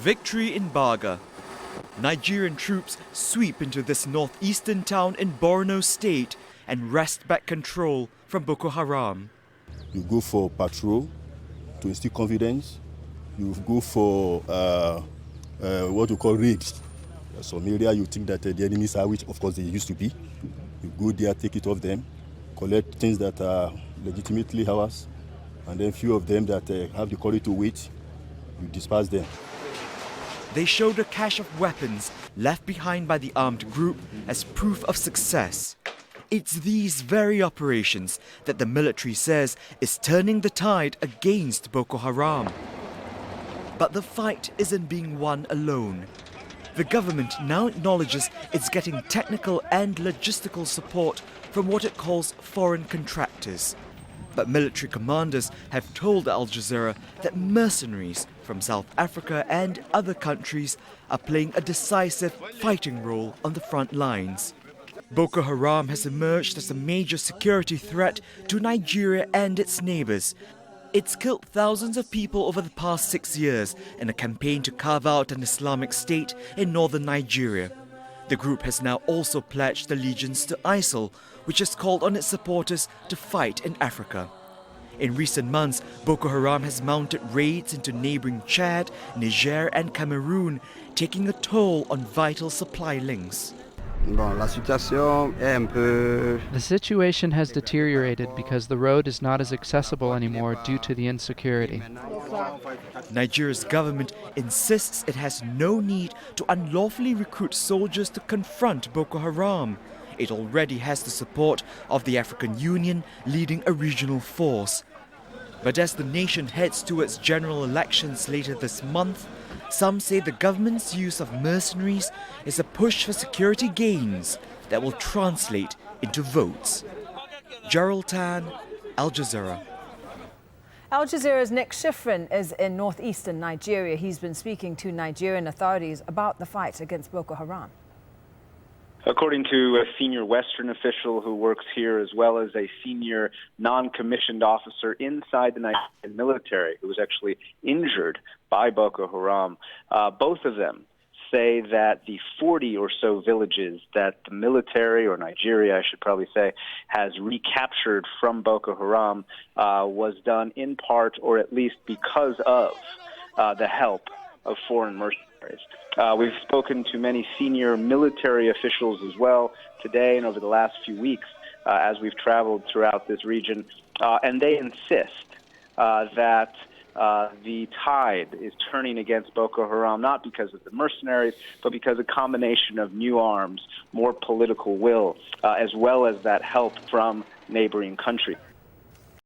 Victory in Baga. Nigerian troops sweep into this northeastern town in Borno State and wrest back control from Boko Haram. You go for patrol to instill confidence. You go for what we call raids. Some area you think that the enemies are, which of course they used to be. You go there, take it off them, collect things that are legitimately ours, and then few of them that have the courage to wait, you disperse them. They showed a cache of weapons left behind by the armed group as proof of success. It's these very operations that the military says is turning the tide against Boko Haram. But the fight isn't being won alone. The government now acknowledges it's getting technical and logistical support from what it calls foreign contractors. But military commanders have told Al Jazeera that mercenaries from South Africa and other countries are playing a decisive fighting role on the front lines. Boko Haram has emerged as a major security threat to Nigeria and its neighbors. It's killed thousands of people over the past 6 years in a campaign to carve out an Islamic state in northern Nigeria. The group has now also pledged allegiance to ISIL, which has called on its supporters to fight in Africa. In recent months, Boko Haram has mounted raids into neighboring Chad, Niger and Cameroon, taking a toll on vital supply links. The situation has deteriorated because the road is not as accessible anymore due to the insecurity. Nigeria's government insists it has no need to unlawfully recruit soldiers to confront Boko Haram. It already has the support of the African Union leading a regional force. But as the nation heads towards general elections later this month, some say the government's use of mercenaries is a push for security gains that will translate into votes. Gerald Tan, Al Jazeera. Al Jazeera's Nick Schifrin is in northeastern Nigeria. He's been speaking to Nigerian authorities about the fight against Boko Haram. According to a senior Western official who works here, as well as a senior non-commissioned officer inside the Nigerian military who was actually injured by Boko Haram, both of them say that the 40 or so villages that the military, or Nigeria I should probably say, has recaptured from Boko Haram was done in part, or at least because of the help of foreign mercenaries. We've spoken to many senior military officials as well today and over the last few weeks as we've traveled throughout this region, and they insist that the tide is turning against Boko Haram, not because of the mercenaries, but because a combination of new arms, more political will, as well as that help from neighboring countries.